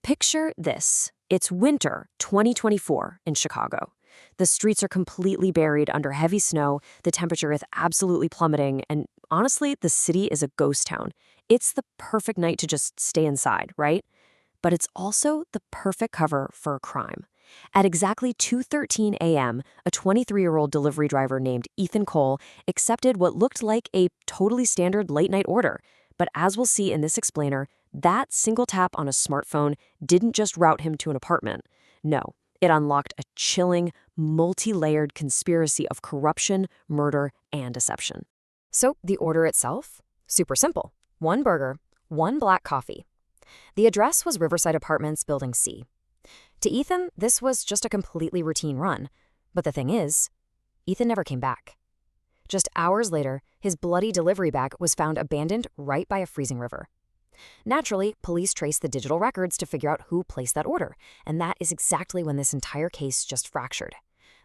Picture this. It's winter 2024 in Chicago. The streets are completely buried under heavy snow, the temperature is absolutely plummeting, and honestly, the city is a ghost town. It's the perfect night to just stay inside, right? But it's also the perfect cover for a crime. At exactly 2:13 a.m., a 23-year-old delivery driver named Ethan Cole accepted what looked like a totally standard late-night order. But as we'll see in this explainer, that single tap on a smartphone didn't just route him to an apartment. No, it unlocked a chilling, multi-layered conspiracy of corruption, murder, and deception. So the order itself? Super simple. 1 burger, 1 black coffee. The address was Riverside Apartments, Building C. To Ethan, this was just a completely routine run. But the thing is, Ethan never came back. Just hours later, his bloody delivery bag was found abandoned right by a freezing river. Naturally, police traced the digital records to figure out who placed that order, and that is exactly when this entire case just fractured.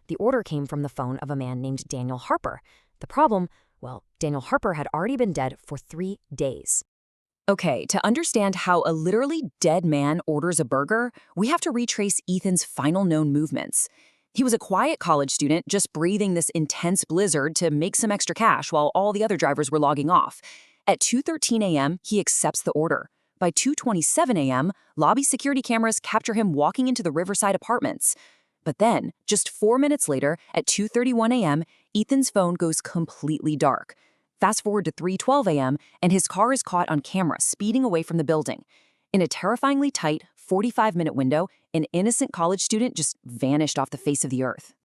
The order came from the phone of a man named Daniel Harper. The problem, well, Daniel Harper had already been dead for 3 days. Okay, to understand how a literally dead man orders a burger, we have to retrace Ethan's final known movements. He was a quiet college student, just breathing this intense blizzard to make some extra cash while all the other drivers were logging off. At 2:13 a.m., he accepts the order. By 2:27 a.m., lobby security cameras capture him walking into the Riverside Apartments. But then, just 4 minutes later, at 2:31 a.m., Ethan's phone goes completely dark. Fast forward to 3:12 a.m., and his car is caught on camera speeding away from the building. In a terrifyingly tight, 45-minute window, an innocent college student just vanished off the face of the earth.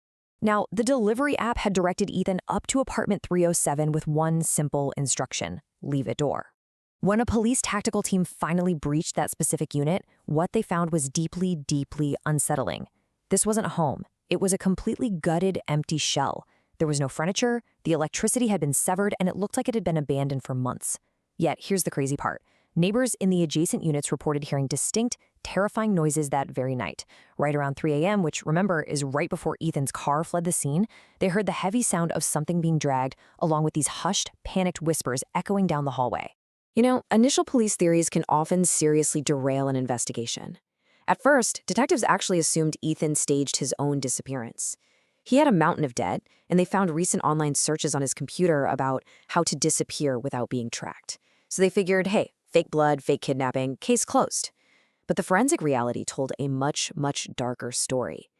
Now, the delivery app had directed Ethan up to apartment 307 with one simple instruction: leave a door. When a police tactical team finally breached that specific unit, what they found was deeply, deeply unsettling. This wasn't a home. It was a completely gutted, empty shell. There was no furniture, the electricity had been severed, and it looked like it had been abandoned for months. Yet, here's the crazy part. Neighbors in the adjacent units reported hearing distinct, terrifying noises that very night. Right around 3 a.m., which, remember, is right before Ethan's car fled the scene, they heard the heavy sound of something being dragged, along with these hushed, panicked whispers echoing down the hallway. You know, initial police theories can often seriously derail an investigation. At first, detectives actually assumed Ethan staged his own disappearance. He had a mountain of debt, and they found recent online searches on his computer about how to disappear without being tracked. So they figured, hey, fake blood, fake kidnapping, case closed. But the forensic reality told a much, much darker story.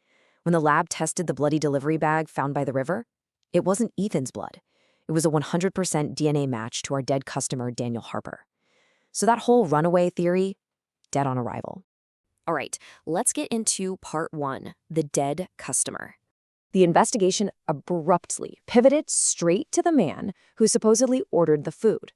When the lab tested the bloody delivery bag found by the river, it wasn't Ethan's blood. It was a 100% DNA match to our dead customer, Daniel Harper. So that whole runaway theory, dead on arrival. All right, let's get into part 1, the dead customer. The investigation abruptly pivoted straight to the man who supposedly ordered the food.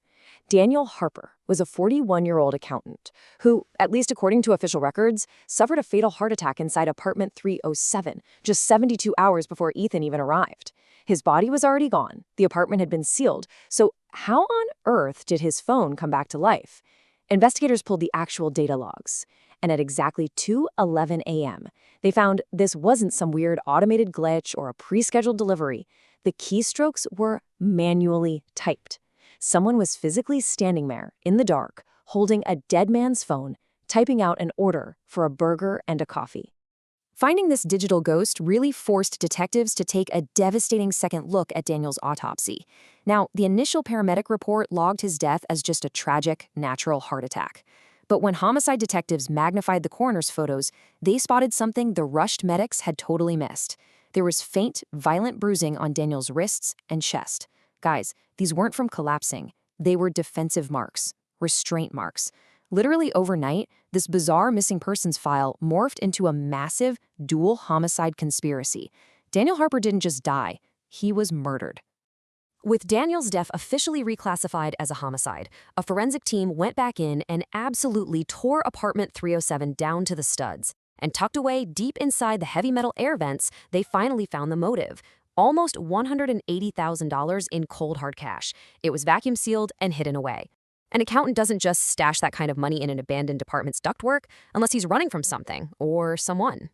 Daniel Harper was a 41-year-old accountant who, at least according to official records, suffered a fatal heart attack inside apartment 307 just 72 hours before Ethan even arrived. His body was already gone, the apartment had been sealed, so how on earth did his phone come back to life? Investigators pulled the actual data logs, and at exactly 2:11 a.m., they found this wasn't some weird automated glitch or a pre-scheduled delivery. The keystrokes were manually typed. Someone was physically standing there, in the dark, holding a dead man's phone, typing out an order for a burger and a coffee. Finding this digital ghost really forced detectives to take a devastating second look at Daniel's autopsy. Now, the initial paramedic report logged his death as just a tragic, natural heart attack. But when homicide detectives magnified the coroner's photos, they spotted something the rushed medics had totally missed. There was faint, violent bruising on Daniel's wrists and chest. Guys, these weren't from collapsing. They were defensive marks, restraint marks. Literally overnight, this bizarre missing persons file morphed into a massive dual homicide conspiracy. Daniel Harper didn't just die, he was murdered. With Daniel's death officially reclassified as a homicide, a forensic team went back in and absolutely tore apartment 307 down to the studs. And tucked away deep inside the heavy metal air vents, they finally found the motive. Almost $180,000 in cold hard cash. It was vacuum sealed and hidden away. An accountant doesn't just stash that kind of money in an abandoned apartment's ductwork unless he's running from something or someone.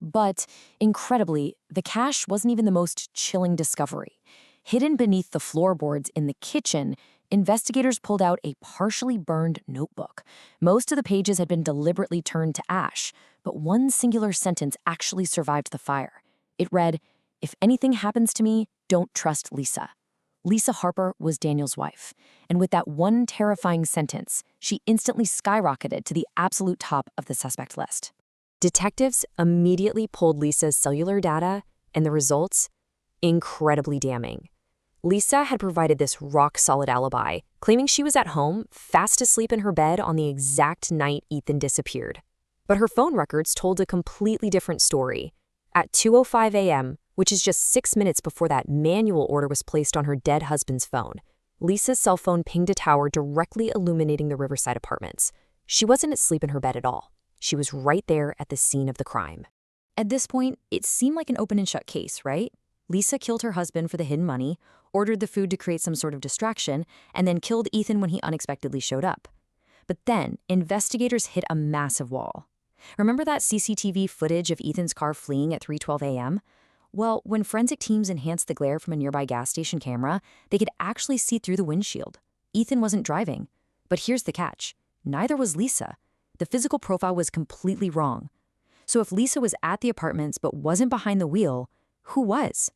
But, incredibly, the cash wasn't even the most chilling discovery. Hidden beneath the floorboards in the kitchen, investigators pulled out a partially burned notebook. Most of the pages had been deliberately turned to ash, but one singular sentence actually survived the fire. It read, "If anything happens to me, don't trust Lisa." Lisa Harper was Daniel's wife, and with that one terrifying sentence, she instantly skyrocketed to the absolute top of the suspect list. Detectives immediately pulled Lisa's cellular data, and the results? Incredibly damning. Lisa had provided this rock-solid alibi, claiming she was at home, fast asleep in her bed on the exact night Ethan disappeared. But her phone records told a completely different story. At 2:05 a.m., which is just 6 minutes before that manual order was placed on her dead husband's phone, Lisa's cell phone pinged a tower directly illuminating the Riverside Apartments. She wasn't asleep in her bed at all. She was right there at the scene of the crime. At this point, it seemed like an open and shut case, right? Lisa killed her husband for the hidden money, ordered the food to create some sort of distraction, and then killed Ethan when he unexpectedly showed up. But then, investigators hit a massive wall. Remember that CCTV footage of Ethan's car fleeing at 3:12 a.m.? Well, when forensic teams enhanced the glare from a nearby gas station camera, they could actually see through the windshield. Ethan wasn't driving. But here's the catch. Neither was Lisa. The physical profile was completely wrong. So if Lisa was at the apartments but wasn't behind the wheel, who was?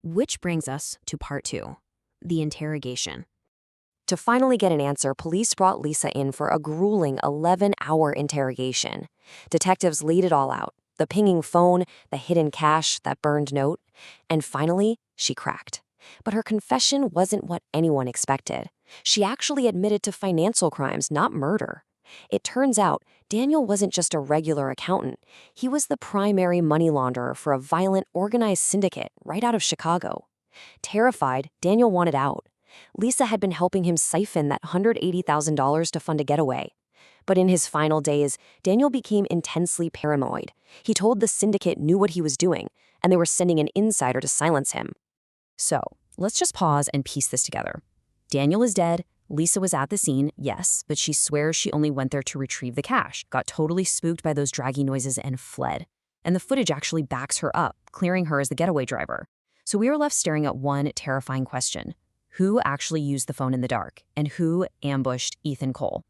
Which brings us to part 2, the interrogation. To finally get an answer, police brought Lisa in for a grueling 11-hour interrogation. Detectives laid it all out. The pinging phone, the hidden cash, that burned note. And finally, she cracked. But her confession wasn't what anyone expected. She actually admitted to financial crimes, not murder. It turns out, Daniel wasn't just a regular accountant. He was the primary money launderer for a violent, organized syndicate right out of Chicago. Terrified, Daniel wanted out. Lisa had been helping him siphon that $180,000 to fund a getaway. But in his final days, Daniel became intensely paranoid. He told the syndicate knew what he was doing, and they were sending an insider to silence him. So, let's just pause and piece this together. Daniel is dead. Lisa was at the scene, yes, but she swears she only went there to retrieve the cash, got totally spooked by those draggy noises, and fled. And the footage actually backs her up, clearing her as the getaway driver. So we are left staring at one terrifying question. Who actually used the phone in the dark, and who ambushed Ethan Cole?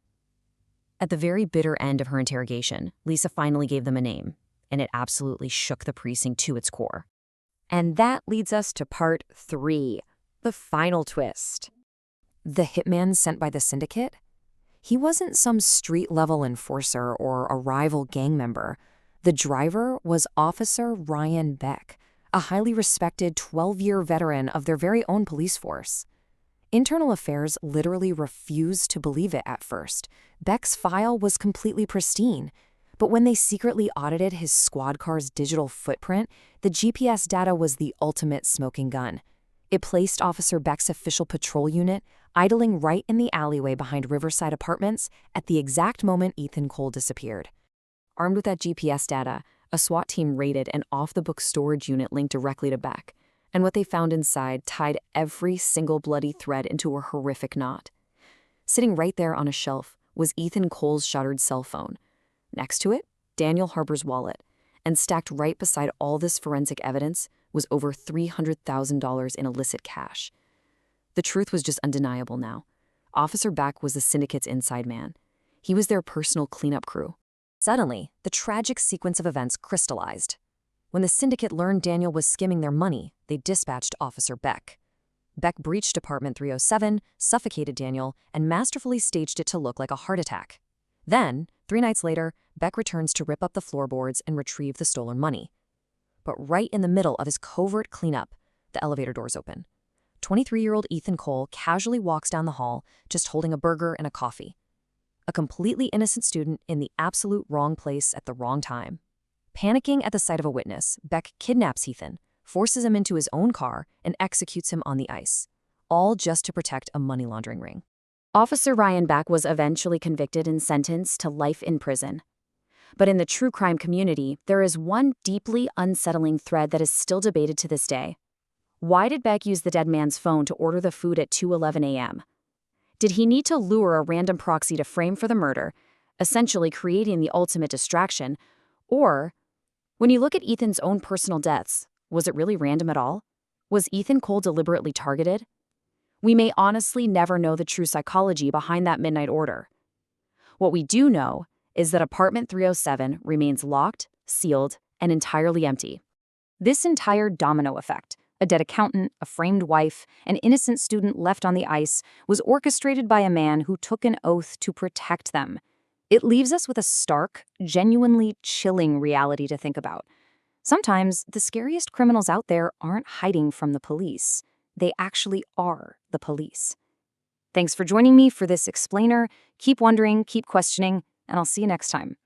At the very bitter end of her interrogation, Lisa finally gave them a name, and it absolutely shook the precinct to its core. And that leads us to part 3, the final twist. The hitman sent by the syndicate? He wasn't some street-level enforcer or a rival gang member. The driver was Officer Ryan Beck, a highly respected 12-year veteran of their very own police force. Internal Affairs literally refused to believe it at first. Beck's file was completely pristine. But when they secretly audited his squad car's digital footprint, the GPS data was the ultimate smoking gun. It placed Officer Beck's official patrol unit idling right in the alleyway behind Riverside Apartments at the exact moment Ethan Cole disappeared. Armed with that GPS data, a SWAT team raided an off-the-book storage unit linked directly to Beck, and what they found inside tied every single bloody thread into a horrific knot. Sitting right there on a shelf was Ethan Cole's shattered cell phone. Next to it, Daniel Harper's wallet, and stacked right beside all this forensic evidence was over $300,000 in illicit cash. The truth was just undeniable now. Officer Beck was the syndicate's inside man. He was their personal cleanup crew. Suddenly, the tragic sequence of events crystallized. When the syndicate learned Daniel was skimming their money, they dispatched Officer Beck. Beck breached Apartment 307, suffocated Daniel, and masterfully staged it to look like a heart attack. Then, 3 nights later, Beck returns to rip up the floorboards and retrieve the stolen money. But right in the middle of his covert cleanup, the elevator doors open. 23-year-old Ethan Cole casually walks down the hall, just holding a burger and a coffee. A completely innocent student in the absolute wrong place at the wrong time. Panicking at the sight of a witness, Beck kidnaps Ethan, forces him into his own car, and executes him on the ice, all just to protect a money laundering ring. Officer Ryan Beck was eventually convicted and sentenced to life in prison. But in the true crime community, there is one deeply unsettling thread that is still debated to this day. Why did Beck use the dead man's phone to order the food at 2:11 a.m.? Did he need to lure a random proxy to frame for the murder, essentially creating the ultimate distraction? Or, when you look at Ethan's own personal deaths, was it really random at all? Was Ethan Cole deliberately targeted? We may honestly never know the true psychology behind that midnight order. What we do know is that apartment 307 remains locked, sealed, and entirely empty. This entire domino effect, a dead accountant, a framed wife, an innocent student left on the ice, was orchestrated by a man who took an oath to protect them. It leaves us with a stark, genuinely chilling reality to think about. Sometimes the scariest criminals out there aren't hiding from the police. They actually are the police. Thanks for joining me for this explainer. Keep wondering, keep questioning, and I'll see you next time.